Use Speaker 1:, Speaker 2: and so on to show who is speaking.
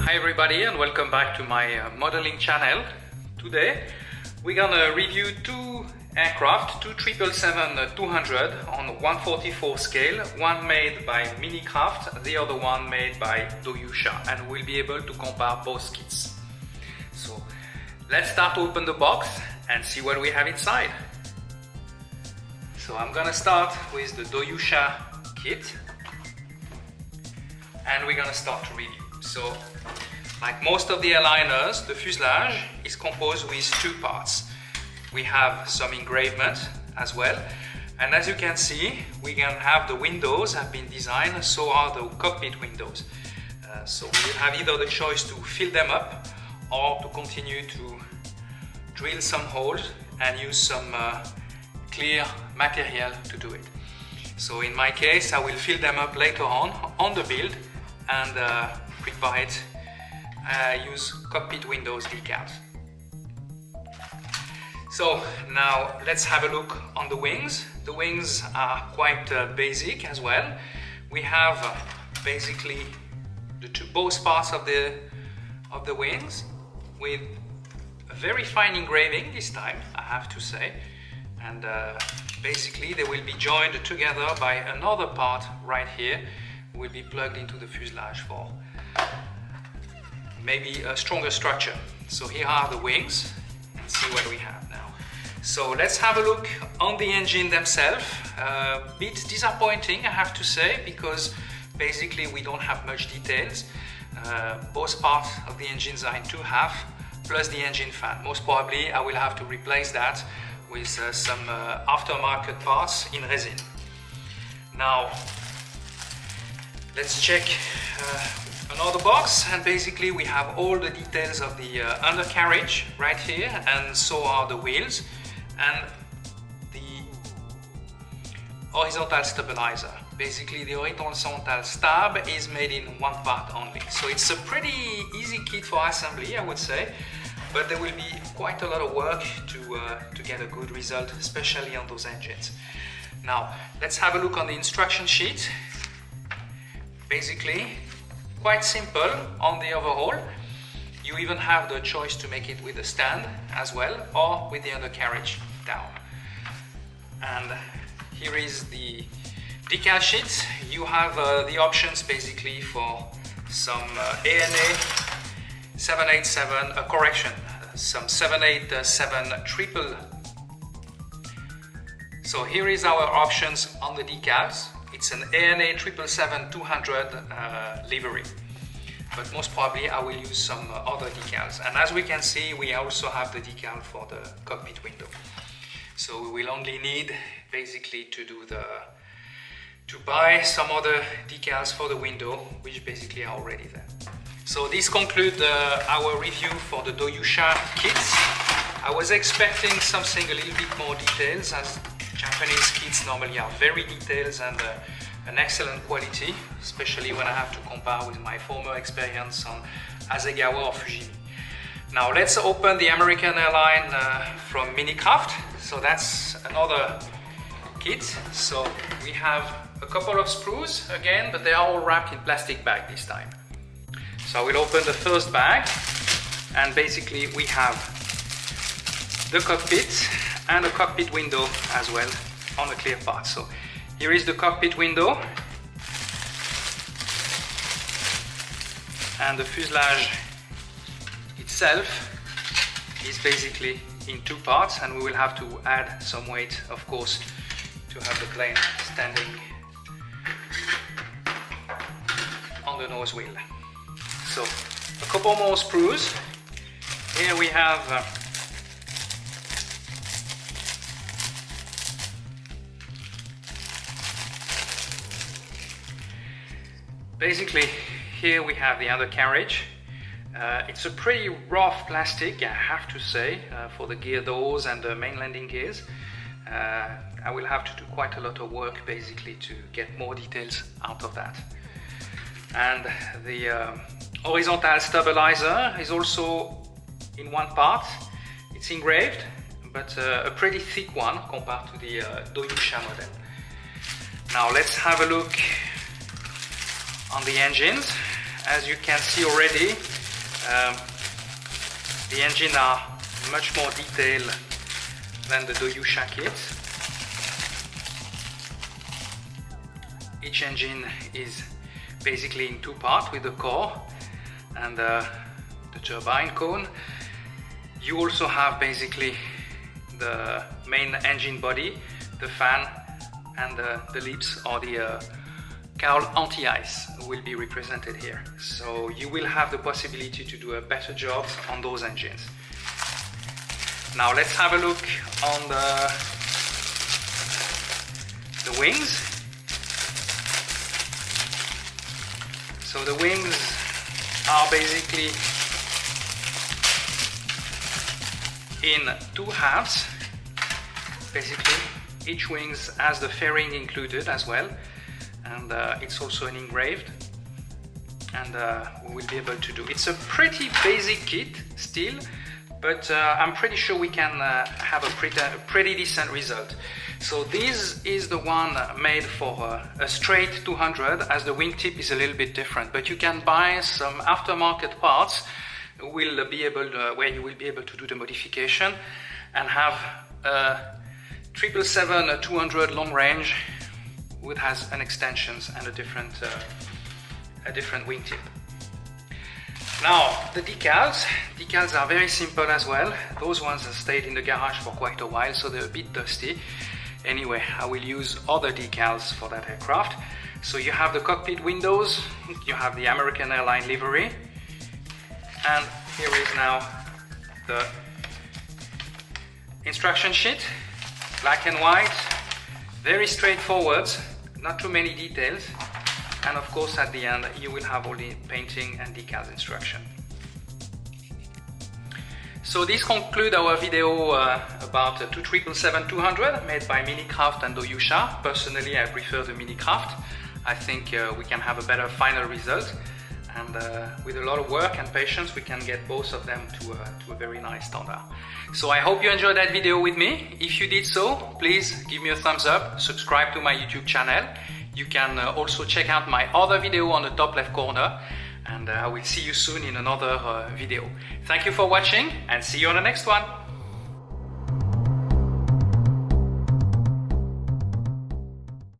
Speaker 1: Hi everybody and welcome back to my modeling channel. Today we're gonna review two aircraft, two 777-200 on 144 scale, one made by Minicraft, the other one made by Doyusha, and we'll be able to compare both kits. So let's start to open the box and see what we have inside. So I'm gonna start with the Doyusha kit and we're gonna start to review. So like most of the airliners, the fuselage is composed with two parts. We have some engravement as well, and as you can see, we can have the windows have been designed, so are the cockpit windows. So we have either the choice to fill them up or to continue to drill some holes and use some clear material to do it. So in my case, I will fill them up later on the build and prepare it. Use cockpit windows decals. So now let's have a look on the wings. The wings are quite basic as well. We have basically both parts of the wings with a very fine engraving this time, I have to say, and basically they will be joined together by another part right here, will be plugged into the fuselage for maybe a stronger structure. So here are the wings, and see what we have now. So let's have a look on the engine themselves. A bit disappointing, I have to say, because basically we don't have much details. Both parts of the engines are in two halves, plus the engine fan. Most probably I will have to replace that with some aftermarket parts in resin. Now let's check another box, and basically we have all the details of the undercarriage right here, and so are the wheels and the horizontal stabilizer. Basically the horizontal stab is made in one part only, so it's a pretty easy kit for assembly, I would say, but there will be quite a lot of work to get a good result, especially on those engines. Now let's have a look on the instruction sheet. Basically quite simple on the overhaul. You even have the choice to make it with a stand as well, or with the undercarriage down. And here is the decal sheet. You have the options basically for some ANA 787, some 787 triple. So here is our options on the decals. It's an ANA 777-200 livery, but most probably I will use some other decals. And as we can see, we also have the decal for the cockpit window. So we will only need basically to buy some other decals for the window, which basically are already there. So this concludes our review for the Doyusha kits. I was expecting something a little bit more details, as Japanese kits normally are very detailed and an excellent quality, especially when I have to compare with my former experience on Hasegawa or Fujimi. Now let's open the American airline from Minicraft. So that's another kit. So we have a couple of screws again, but they are all wrapped in plastic bag this time. So I will open the first bag, and basically we have the cockpit and a cockpit window as well on a clear part. So here is the cockpit window, and the fuselage itself is basically in two parts, and we will have to add some weight, of course, to have the plane standing on the nose wheel. So a couple more screws. Here we have basically, here we have the undercarriage. It's a pretty rough plastic, I have to say, for the gear doors and the main landing gears. I will have to do quite a lot of work basically to get more details out of that. And the horizontal stabilizer is also in one part. It's engraved, but a pretty thick one compared to the Doyusha model. Now let's have a look on the engines. As you can see already, The engines are much more detailed than the Doyusha Kit. Each engine is basically in two parts with the core and the turbine cone. You also have basically the main engine body, the fan, and the lips or the cowl anti-ice will be represented here. So you will have the possibility to do a better job on those engines. Now let's have a look on the wings. So the wings are basically in two halves. Basically, each wings has the fairing included as well, and it's also an engraved, and we will be able to do. It's a pretty basic kit still, but I'm pretty sure we can have a pretty decent result. So this is the one made for a straight 200, as the wingtip is a little bit different, but you can buy some aftermarket parts where you will be able to do the modification and have a 777 200 long range, which has an extensions and a different wingtip. Now the decals are very simple as well. Those ones have stayed in the garage for quite a while, so they're a bit dusty. Anyway, I will use other decals for that aircraft. So you have the cockpit windows, you have the American Airline livery, and here is now the instruction sheet, black and white, very straightforward, not too many details, and of course at the end you will have all the painting and decals instruction. So this concludes our video about the 777-200 made by Minicraft and Doyusha. Personally, I prefer the Minicraft. I think we can have a better final result, and with a lot of work and patience we can get both of them to a very nice standard. So I hope you enjoyed that video with me. If you did so, please give me a thumbs up, subscribe to my YouTube channel. You can also check out my other video on the top left corner, and I will see you soon in another video. Thank you for watching, and see you on the next one.